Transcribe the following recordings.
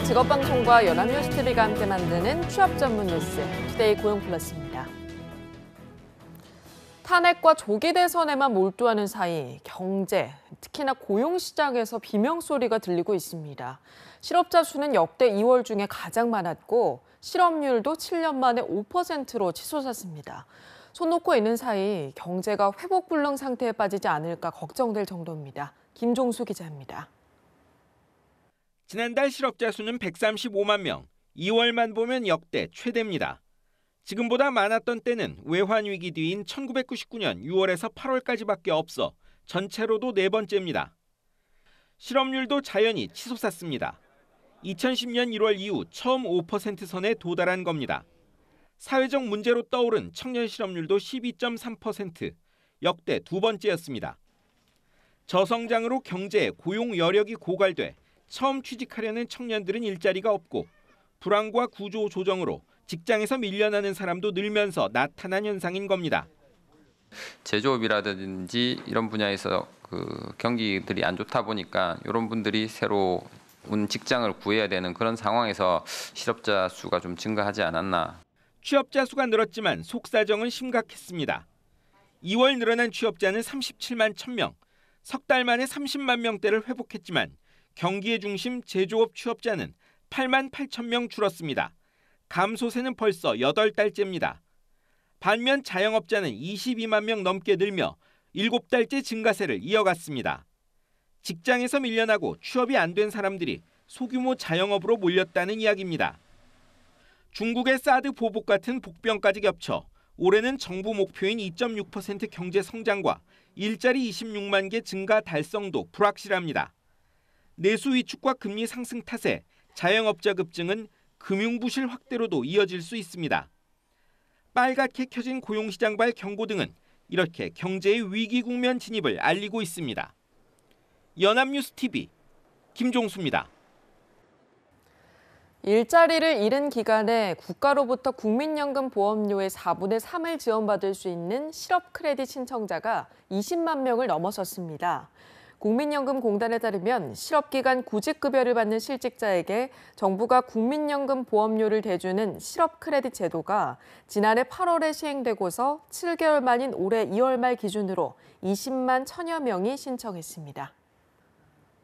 직업방송과 연합뉴스TV가 함께 만드는 취업 전문 뉴스, 투데이 고용플러스입니다. 탄핵과 조기 대선에만 몰두하는 사이 경제, 특히나 고용시장에서 비명소리가 들리고 있습니다. 실업자 수는 역대 2월 중에 가장 많았고 실업률도 7년 만에 5%로 치솟았습니다. 손 놓고 있는 사이 경제가 회복 불능 상태에 빠지지 않을까 걱정될 정도입니다. 김종수 기자입니다. 지난달 실업자 수는 135만 명, 2월만 보면 역대 최대입니다. 지금보다 많았던 때는 외환위기 뒤인 1999년 6월에서 8월까지밖에 없어 전체로도 네 번째입니다. 실업률도 자연히 치솟았습니다. 2010년 1월 이후 처음 5% 선에 도달한 겁니다. 사회적 문제로 떠오른 청년 실업률도 12.3%, 역대 두 번째였습니다. 저성장으로 경제에 고용 여력이 고갈돼 처음 취직하려는 청년들은 일자리가 없고 불황과 구조 조정으로 직장에서 밀려나는 사람도 늘면서 나타난 현상인 겁니다. 제조업이라든지 이런 분야에서 경기들이 안 좋다 보니까 이런 분들이 새로운 직장을 구해야 되는 그런 상황에서 실업자 수가 좀 증가하지 않았나. 취업자 수가 늘었지만 속사정은 심각했습니다. 2월 늘어난 취업자는 37만 1,000명, 석 달 만에 30만 명대를 회복했지만 경기의 중심 제조업 취업자는 8만 8천 명 줄었습니다. 감소세는 벌써 8달째입니다. 반면 자영업자는 22만 명 넘게 늘며 7달째 증가세를 이어갔습니다. 직장에서 밀려나고 취업이 안 된 사람들이 소규모 자영업으로 몰렸다는 이야기입니다. 중국의 사드 보복 같은 복병까지 겹쳐 올해는 정부 목표인 2.6% 경제 성장과 일자리 26만 개 증가 달성도 불확실합니다. 내수 위축과 금리 상승 탓에 자영업자 급증은 금융부실 확대로도 이어질 수 있습니다. 빨갛게 켜진 고용시장발 경고 등은 이렇게 경제의 위기 국면 진입을 알리고 있습니다. 연합뉴스TV 김종수입니다. 일자리를 잃은 기간에 국가로부터 국민연금 보험료의 4분의 3을 지원받을 수 있는 실업 크레딧 신청자가 20만 명을 넘어섰습니다. 국민연금공단에 따르면 실업기간 구직급여를 받는 실직자에게 정부가 국민연금 보험료를 대주는 실업 크레딧 제도가 지난해 8월에 시행되고서 7개월 만인 올해 2월 말 기준으로 20만 1,000여 명이 신청했습니다.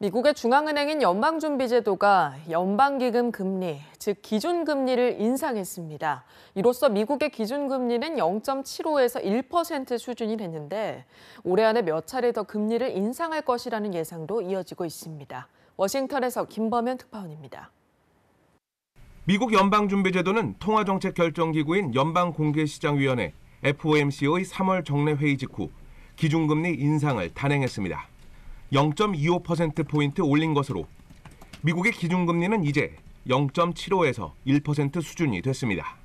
미국의 중앙은행인 연방준비제도가 연방기금 금리, 즉 기준금리를 인상했습니다. 이로써 미국의 기준금리는 0.75에서 1% 수준이 됐는데 올해 안에 몇 차례 더 금리를 인상할 것이라는 예상도 이어지고 있습니다. 워싱턴에서 김범현 특파원입니다. 미국 연방준비제도는 통화정책결정기구인 연방공개시장위원회 FOMC의 3월 정례 회의 직후 기준금리 인상을 단행했습니다. 0.25%포인트 올린 것으로 미국의 기준금리는 이제 0.75에서 1% 수준이 됐습니다.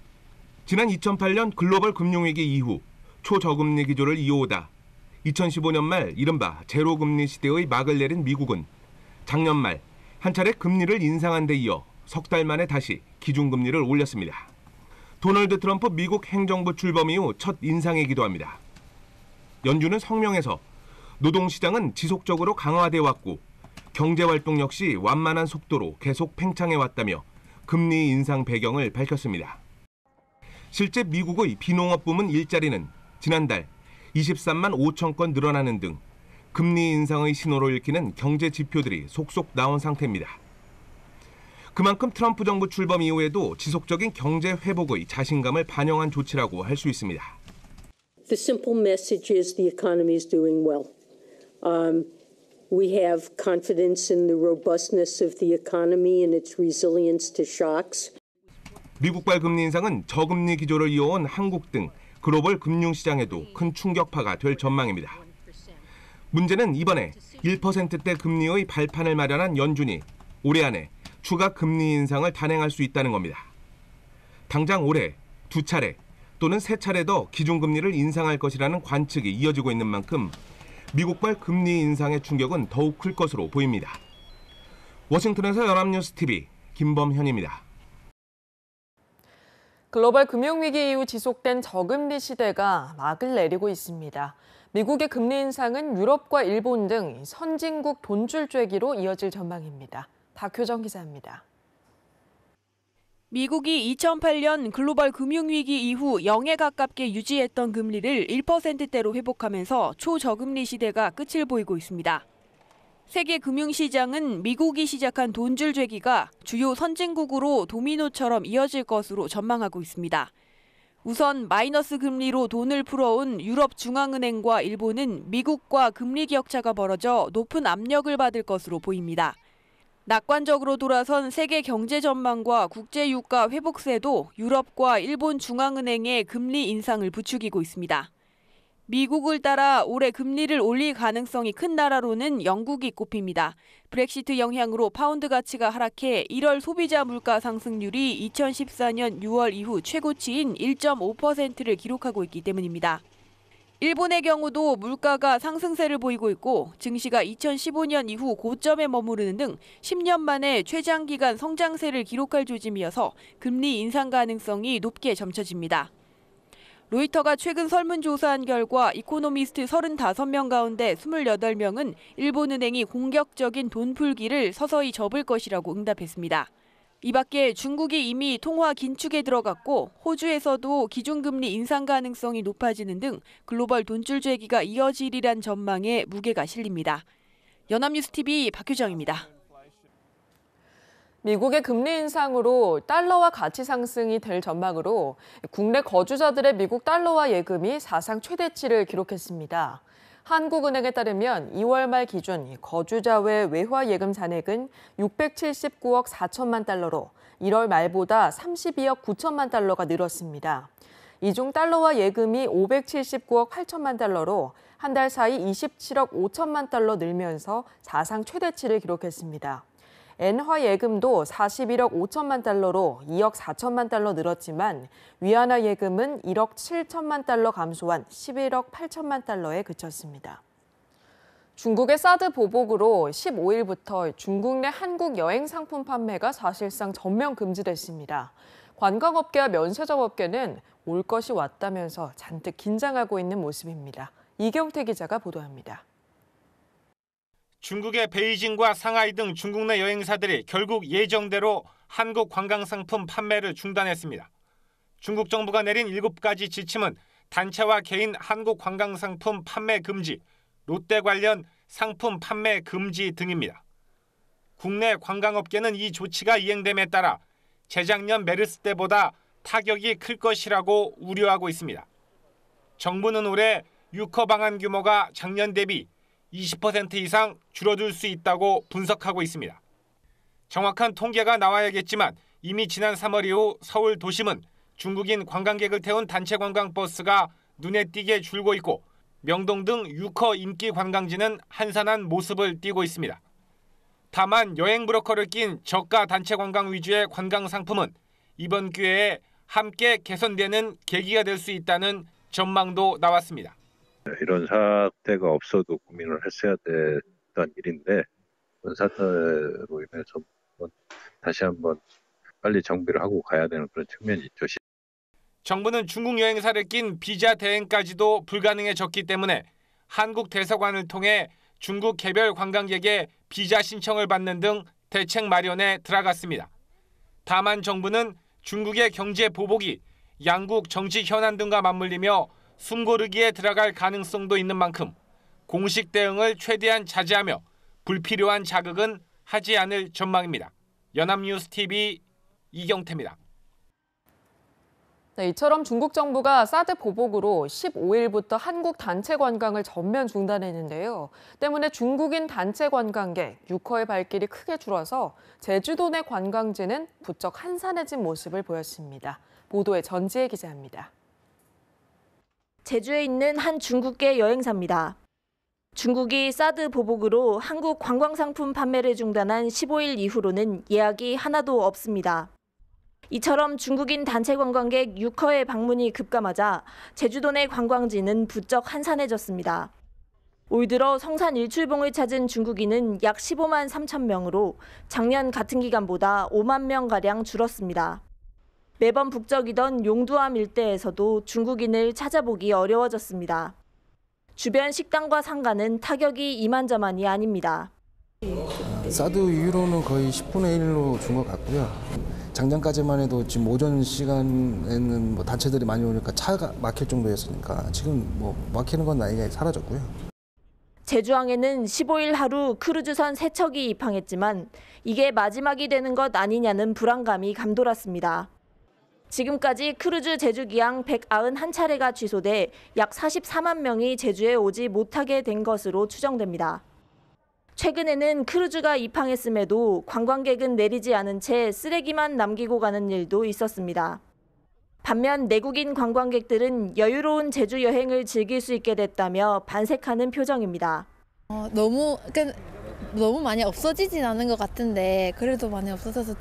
지난 2008년 글로벌 금융위기 이후 초저금리 기조를 이어오다 2015년 말 이른바 제로금리 시대의 막을 내린 미국은 작년 말 한 차례 금리를 인상한 데 이어 석 달 만에 다시 기준금리를 올렸습니다. 도널드 트럼프 미국 행정부 출범 이후 첫 인상이기도 합니다. 연준은 성명에서 노동시장은 지속적으로 강화돼 왔고 경제활동 역시 완만한 속도로 계속 팽창해 왔다며 금리 인상 배경을 밝혔습니다. 실제 미국의 비농업 부문 일자리는 지난달 23만 5천 건 늘어나는 등 금리 인상의 신호를 읽히는 경제 지표들이 속속 나온 상태입니다. 그만큼 트럼프 정부 출범 이후에도 지속적인 경제 회복의 자신감을 반영한 조치라고 할 수 있습니다. The simple message is the economy is doing well. We have confidence in the robustness of the economy and its resilience to shocks. 미국발 금리 인상은 저금리 기조를 이어온 한국 등 글로벌 금융시장에도 큰 충격파가 될 전망입니다. 문제는 이번에 1%대 금리의 발판을 마련한 연준이 올해 안에 추가 금리 인상을 단행할 수 있다는 겁니다. 당장 올해 2차례 또는 3차례 더 기준금리를 인상할 것이라는 관측이 이어지고 있는 만큼 미국발 금리 인상의 충격은 더욱 클 것으로 보입니다. 워싱턴에서 연합뉴스TV 김범현입니다. 글로벌 금융위기 이후 지속된 저금리 시대가 막을 내리고 있습니다. 미국의 금리 인상은 유럽과 일본 등 선진국 돈줄 쬐기로 이어질 전망입니다. 박효정 기자입니다. 미국이 2008년 글로벌 금융위기 이후 0에 가깝게 유지했던 금리를 1%대로 회복하면서 초저금리 시대가 끝을 보이고 있습니다. 세계 금융시장은 미국이 시작한 돈줄 죄기가 주요 선진국으로 도미노처럼 이어질 것으로 전망하고 있습니다. 우선 마이너스 금리로 돈을 풀어온 유럽 중앙은행과 일본은 미국과 금리 격차가 벌어져 높은 압력을 받을 것으로 보입니다. 낙관적으로 돌아선 세계 경제 전망과 국제 유가 회복세도 유럽과 일본 중앙은행의 금리 인상을 부추기고 있습니다. 미국을 따라 올해 금리를 올릴 가능성이 큰 나라로는 영국이 꼽힙니다. 브렉시트 영향으로 파운드 가치가 하락해 1월 소비자 물가 상승률이 2014년 6월 이후 최고치인 1.5%를 기록하고 있기 때문입니다. 일본의 경우도 물가가 상승세를 보이고 있고 증시가 2015년 이후 고점에 머무르는 등 10년 만에 최장기간 성장세를 기록할 조짐이어서 금리 인상 가능성이 높게 점쳐집니다. 로이터가 최근 설문조사한 결과 이코노미스트 35명 가운데 28명은 일본은행이 공격적인 돈 풀기를 서서히 접을 것이라고 응답했습니다. 이 밖에 중국이 이미 통화 긴축에 들어갔고 호주에서도 기준금리 인상 가능성이 높아지는 등 글로벌 돈줄 죄기가 이어지리란 전망에 무게가 실립니다. 연합뉴스TV 박효정입니다. 미국의 금리 인상으로 달러화 가치 상승이 될 전망으로 국내 거주자들의 미국 달러화 예금이 사상 최대치를 기록했습니다. 한국은행에 따르면 2월 말 기준 거주자 외 외화 예금 잔액은 679억 4천만 달러로 1월 말보다 32억 9천만 달러가 늘었습니다. 이 중 달러화 예금이 579억 8천만 달러로 한 달 사이 27억 5천만 달러 늘면서 사상 최대치를 기록했습니다. 엔화 예금도 41억 5천만 달러로 2억 4천만 달러 늘었지만 위안화 예금은 1억 7천만 달러 감소한 11억 8천만 달러에 그쳤습니다. 중국의 사드 보복으로 15일부터 중국 내 한국 여행 상품 판매가 사실상 전면 금지됐습니다. 관광업계와 면세점업계는 올 것이 왔다면서 잔뜩 긴장하고 있는 모습입니다. 이경태 기자가 보도합니다. 중국의 베이징과 상하이 등 중국 내 여행사들이 결국 예정대로 한국 관광상품 판매를 중단했습니다. 중국 정부가 내린 7가지 지침은 단체와 개인 한국 관광상품 판매 금지, 롯데 관련 상품 판매 금지 등입니다. 국내 관광업계는 이 조치가 이행됨에 따라 재작년 메르스 때보다 타격이 클 것이라고 우려하고 있습니다. 정부는 올해 유커 방한 규모가 작년 대비 20% 이상 줄어들 수 있다고 분석하고 있습니다. 정확한 통계가 나와야겠지만 이미 지난 3월 이후 서울 도심은 중국인 관광객을 태운 단체 관광버스가 눈에 띄게 줄고 있고 명동 등 유커 인기 관광지는 한산한 모습을 띠고 있습니다. 다만 여행 브로커를 낀 저가 단체 관광 위주의 관광 상품은 이번 기회에 함께 개선되는 계기가 될 수 있다는 전망도 나왔습니다. 이런 사태가 없어도 고민을 했어야 됐던 일인데 이런 사태로 인해서 다시 한번 빨리 정비를 하고 가야 되는 그런 측면이 있죠. 정부는 중국 여행사를 낀 비자 대행까지도 불가능해졌기 때문에 한국 대사관을 통해 중국 개별 관광객의 비자 신청을 받는 등 대책 마련에 들어갔습니다. 다만 정부는 중국의 경제 보복이 양국 정치 현안 등과 맞물리며 숨고르기에 들어갈 가능성도 있는 만큼 공식 대응을 최대한 자제하며 불필요한 자극은 하지 않을 전망입니다. 연합뉴스TV 이경태입니다. 네, 이처럼 중국 정부가 사드 보복으로 15일부터 한국 단체 관광을 전면 중단했는데요. 때문에 중국인 단체 관광객, 유커의 발길이 크게 줄어서 제주도 내 관광지는 부쩍 한산해진 모습을 보였습니다. 보도에 전지혜 기자입니다. 제주에 있는 한 중국계 여행사입니다. 중국이 사드 보복으로 한국 관광상품 판매를 중단한 15일 이후로는 예약이 하나도 없습니다. 이처럼 중국인 단체 관광객 유커의 방문이 급감하자 제주도 내 관광지는 부쩍 한산해졌습니다. 올 들어 성산 일출봉을 찾은 중국인은 약 15만 3천 명으로 작년 같은 기간보다 5만 명가량 줄었습니다. 매번 북적이던 용두암 일대에서도 중국인을 찾아보기 어려워졌습니다. 주변 식당과 상가는 타격이 이만저만이 아닙니다. 사드 이후로는 거의 10분의 1로 준 것 같고요. 작년까지만 해도 지금 오전 시간에는 뭐 단체들이 많이 오니까 차가 막힐 정도였으니까 지금 뭐 막히는 건 아예 사라졌고요. 제주항에는 15일 하루 크루즈선 3척이 입항했지만 이게 마지막이 되는 것 아니냐는 불안감이 감돌았습니다. 지금까지 크루즈 제주기항 191차례가 취소돼 약 44만 명이 제주에 오지 못하게 된 것으로 추정됩니다. 최근에는 크루즈가 입항했음에도 관광객은 내리지 않은 채 쓰레기만 남기고 가는 일도 있었습니다. 반면 내국인 관광객들은 여유로운 제주 여행을 즐길 수 있게 됐다며 반색하는 표정입니다. 너무 많이 없어지진 않은 것 같은데 그래도 많이 없어져서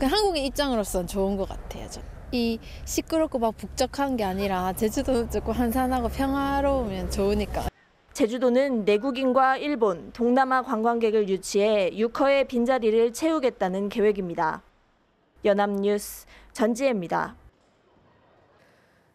한국인 입장으로서는 좋은 것 같아요. 이 시끄럽고 막 북적한 게 아니라 제주도는 조금 한산하고 평화로우면 좋으니까. 제주도는 내국인과 일본, 동남아 관광객을 유치해 6허의 빈자리를 채우겠다는 계획입니다. 연합뉴스 전지혜입니다.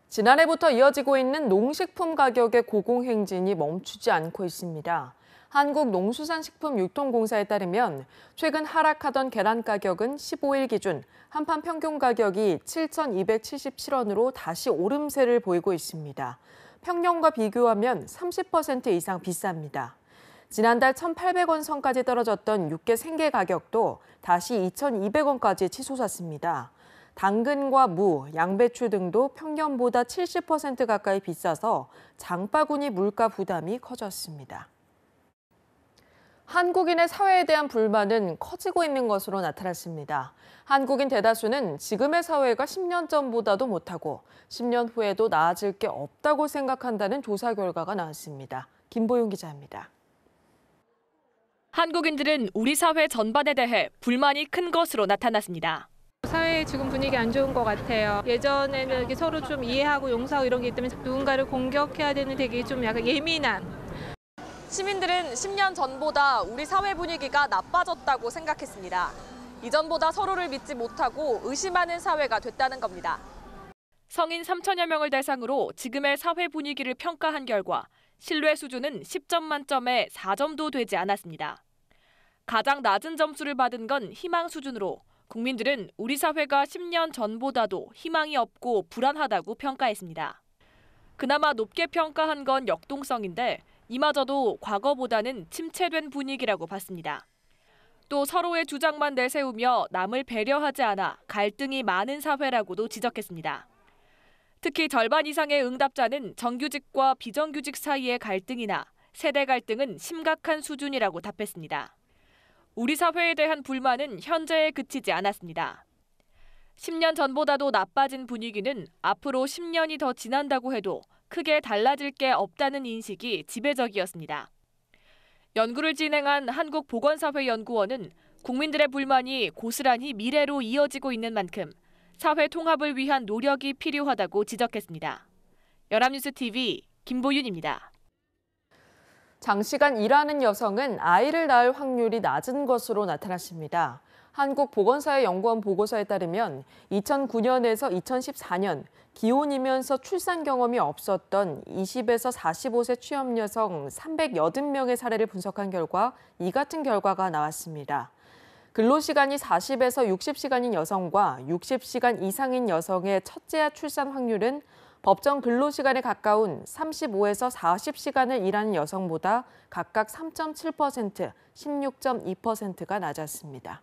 지난해부터 이어지고 있는 농식품 가격의 고공행진이 멈추지 않고 있습니다. 한국농수산식품유통공사에 따르면 최근 하락하던 계란 가격은 15일 기준 한판 평균 가격이 7,277원으로 다시 오름세를 보이고 있습니다. 평년과 비교하면 30% 이상 비쌉니다. 지난달 1,800원 선까지 떨어졌던 육개 생계 가격도 다시 2,200원까지 치솟았습니다. 당근과 무, 양배추 등도 평년보다 70% 가까이 비싸서 장바구니 물가 부담이 커졌습니다. 한국인의 사회에 대한 불만은 커지고 있는 것으로 나타났습니다. 한국인 대다수는 지금의 사회가 10년 전보다도 못하고 10년 후에도 나아질 게 없다고 생각한다는 조사 결과가 나왔습니다. 김보윤 기자입니다. 한국인들은 우리 사회 전반에 대해 불만이 큰 것으로 나타났습니다. 사회의 지금 분위기 안 좋은 것 같아요. 예전에는 이렇게 서로 좀 이해하고 용서하고 이런 게 있다면 누군가를 공격해야 되는 되게 좀 약간 예민한. 시민들은 10년 전보다 우리 사회 분위기가 나빠졌다고 생각했습니다. 이전보다 서로를 믿지 못하고 의심하는 사회가 됐다는 겁니다. 성인 3천여 명을 대상으로 지금의 사회 분위기를 평가한 결과 신뢰 수준은 10점 만점에 4점도 되지 않았습니다. 가장 낮은 점수를 받은 건 희망 수준으로 국민들은 우리 사회가 10년 전보다도 희망이 없고 불안하다고 평가했습니다. 그나마 높게 평가한 건 역동성인데 이마저도 과거보다는 침체된 분위기라고 봤습니다. 또 서로의 주장만 내세우며 남을 배려하지 않아 갈등이 많은 사회라고도 지적했습니다. 특히 절반 이상의 응답자는 정규직과 비정규직 사이의 갈등이나 세대 갈등은 심각한 수준이라고 답했습니다. 우리 사회에 대한 불만은 현재에 그치지 않았습니다. 10년 전보다도 나빠진 분위기는 앞으로 10년이 더 지난다고 해도 크게 달라질 게 없다는 인식이 지배적이었습니다. 연구를 진행한 한국보건사회연구원은 국민들의 불만이 고스란히 미래로 이어지고 있는 만큼 사회 통합을 위한 노력이 필요하다고 지적했습니다. 연합뉴스TV 김보윤입니다. 장시간 일하는 여성은 아이를 낳을 확률이 낮은 것으로 나타났습니다. 한국보건사회연구원 보고서에 따르면 2009년에서 2014년 기혼이면서 출산 경험이 없었던 20에서 45세 취업 여성 380명의 사례를 분석한 결과 이 같은 결과가 나왔습니다. 근로시간이 40에서 60시간인 여성과 60시간 이상인 여성의 첫째아 출산 확률은 법정 근로시간에 가까운 35에서 40시간을 일하는 여성보다 각각 3.7%, 16.2%가 낮았습니다.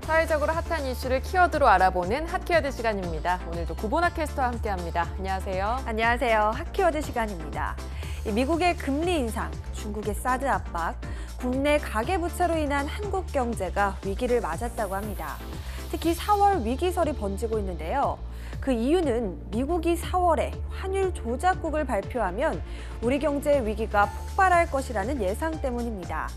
사회적으로 핫한 이슈를 키워드로 알아보는 핫키워드 시간입니다. 오늘도 구보나 캐스터와 함께합니다. 안녕하세요. 안녕하세요. 핫키워드 시간입니다. 미국의 금리 인상, 중국의 사드 압박, 국내 가계부채로 인한 한국 경제가 위기를 맞았다고 합니다. 특히 4월 위기설이 번지고 있는데요. 그 이유는 미국이 4월에 환율 조작국을 발표하면 우리 경제의 위기가 폭발할 것이라는 예상 때문입니다.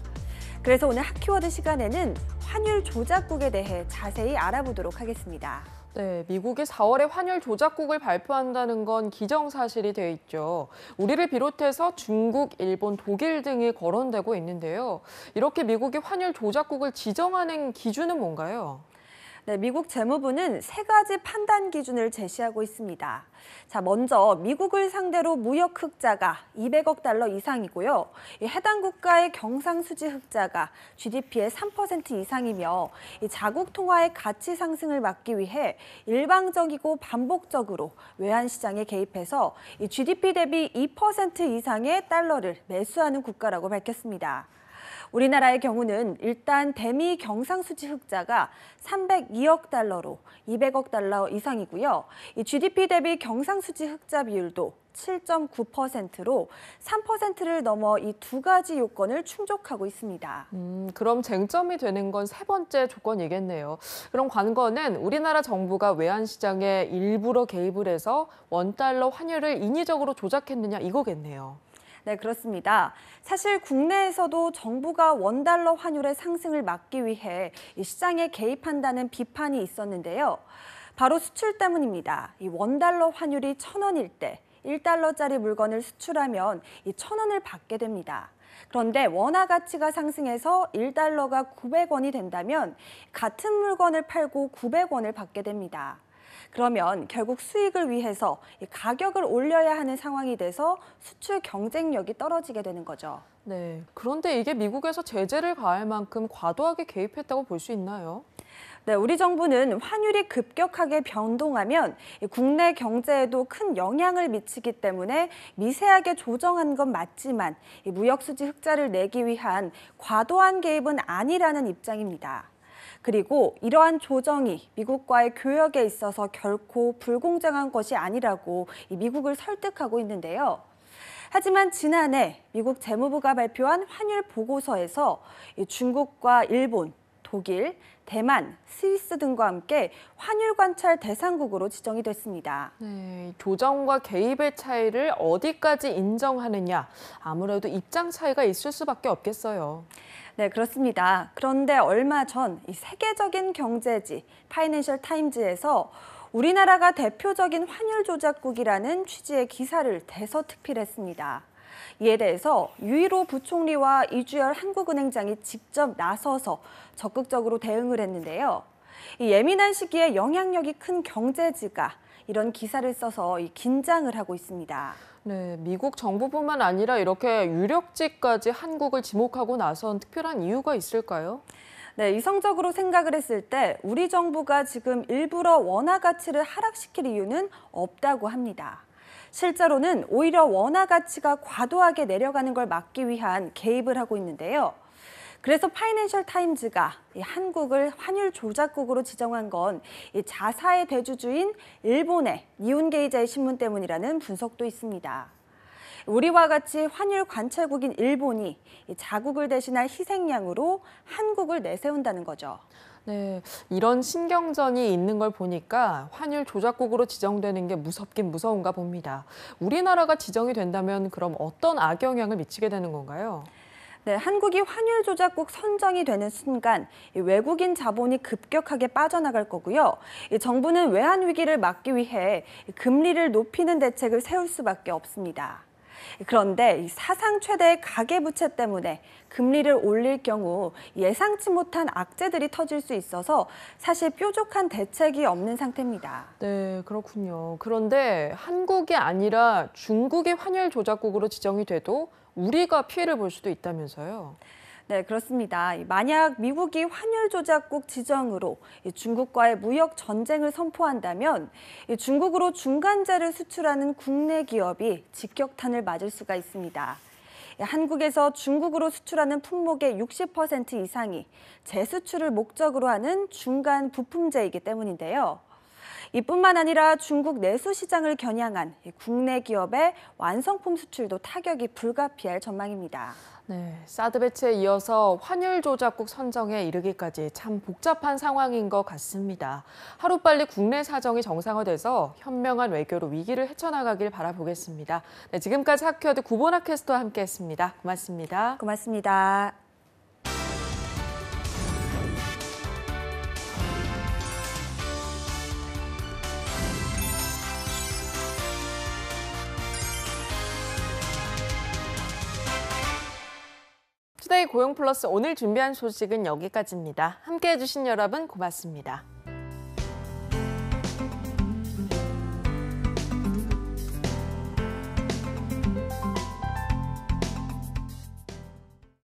그래서 오늘 핫키워드 시간에는 환율 조작국에 대해 자세히 알아보도록 하겠습니다. 네, 미국이 4월에 환율 조작국을 발표한다는 건 기정사실이 돼 있죠. 우리를 비롯해서 중국, 일본, 독일 등이 거론되고 있는데요. 이렇게 미국이 환율 조작국을 지정하는 기준은 뭔가요? 네, 미국 재무부는 3가지 판단 기준을 제시하고 있습니다. 자, 먼저 미국을 상대로 무역 흑자가 200억 달러 이상이고요. 해당 국가의 경상수지 흑자가 GDP의 3% 이상이며 자국 통화의 가치 상승을 막기 위해 일방적이고 반복적으로 외환 시장에 개입해서 GDP 대비 2% 이상의 달러를 매수하는 국가라고 밝혔습니다. 우리나라의 경우는 일단 대미 경상수지 흑자가 302억 달러로 200억 달러 이상이고요. 이 GDP 대비 경상수지 흑자 비율도 7.9%로 3%를 넘어 이 2가지 요건을 충족하고 있습니다. 그럼 쟁점이 되는 건 3번째 조건이겠네요. 그럼 관건은 우리나라 정부가 외환시장에 일부러 개입을 해서 원달러 환율을 인위적으로 조작했느냐 이거겠네요. 네, 그렇습니다. 사실 국내에서도 정부가 원달러 환율의 상승을 막기 위해 이 시장에 개입한다는 비판이 있었는데요. 바로 수출 때문입니다. 이 원달러 환율이 1,000원일 때 1달러짜리 물건을 수출하면 이 1,000원을 받게 됩니다. 그런데 원화 가치가 상승해서 1달러가 900원이 된다면 같은 물건을 팔고 900원을 받게 됩니다. 그러면 결국 수익을 위해서 가격을 올려야 하는 상황이 돼서 수출 경쟁력이 떨어지게 되는 거죠. 네, 그런데 이게 미국에서 제재를 가할 만큼 과도하게 개입했다고 볼 수 있나요? 네, 우리 정부는 환율이 급격하게 변동하면 국내 경제에도 큰 영향을 미치기 때문에 미세하게 조정한 건 맞지만 무역수지 흑자를 내기 위한 과도한 개입은 아니라는 입장입니다. 그리고 이러한 조정이 미국과의 교역에 있어서 결코 불공정한 것이 아니라고 미국을 설득하고 있는데요. 하지만 지난해 미국 재무부가 발표한 환율 보고서에서 중국과 일본, 독일, 대만, 스위스 등과 함께 환율 관찰 대상국으로 지정이 됐습니다. 네, 조정과 개입의 차이를 어디까지 인정하느냐, 아무래도 입장 차이가 있을 수밖에 없겠어요. 네, 그렇습니다. 그런데 얼마 전 이 세계적인 경제지 파이낸셜 타임즈에서 우리나라가 대표적인 환율 조작국이라는 취지의 기사를 대서특필했습니다. 이에 대해서 유일호 부총리와 이주열 한국은행장이 직접 나서서 적극적으로 대응을 했는데요. 이 예민한 시기에 영향력이 큰 경제지가 이런 기사를 써서 긴장을 하고 있습니다. 네, 미국 정부뿐만 아니라 이렇게 유력지까지 한국을 지목하고 나선 특별한 이유가 있을까요? 네, 이성적으로 생각을 했을 때 우리 정부가 지금 일부러 원화 가치를 하락시킬 이유는 없다고 합니다. 실제로는 오히려 원화 가치가 과도하게 내려가는 걸 막기 위한 개입을 하고 있는데요. 그래서 파이낸셜 타임즈가 한국을 환율 조작국으로 지정한 건 자사의 대주주인 일본의 니혼게이자의 신문 때문이라는 분석도 있습니다. 우리와 같이 환율 관찰국인 일본이 자국을 대신할 희생양으로 한국을 내세운다는 거죠. 네, 이런 신경전이 있는 걸 보니까 환율 조작국으로 지정되는 게 무섭긴 무서운가 봅니다. 우리나라가 지정이 된다면 그럼 어떤 악영향을 미치게 되는 건가요? 네, 한국이 환율 조작국 선정이 되는 순간 외국인 자본이 급격하게 빠져나갈 거고요. 정부는 외환 위기를 막기 위해 금리를 높이는 대책을 세울 수밖에 없습니다. 그런데 사상 최대의 가계부채 때문에 금리를 올릴 경우 예상치 못한 악재들이 터질 수 있어서 사실 뾰족한 대책이 없는 상태입니다. 네, 그렇군요. 그런데 한국이 아니라 중국이 환율 조작국으로 지정이 돼도 우리가 피해를 볼 수도 있다면서요? 네, 그렇습니다. 만약 미국이 환율 조작국 지정으로 중국과의 무역 전쟁을 선포한다면 중국으로 중간재를 수출하는 국내 기업이 직격탄을 맞을 수가 있습니다. 한국에서 중국으로 수출하는 품목의 60% 이상이 재수출을 목적으로 하는 중간 부품재이기 때문인데요. 이뿐만 아니라 중국 내수 시장을 겨냥한 국내 기업의 완성품 수출도 타격이 불가피할 전망입니다. 네, 사드 배치에 이어서 환율 조작국 선정에 이르기까지 참 복잡한 상황인 것 같습니다. 하루빨리 국내 사정이 정상화돼서 현명한 외교로 위기를 헤쳐나가길 바라보겠습니다. 네, 지금까지 하키워드 구본학 캐스터와 함께했습니다. 고맙습니다. 고맙습니다. 투데이 고용 플러스 오늘 준비한 소식은 여기까지입니다. 함께해 주신 여러분 고맙습니다.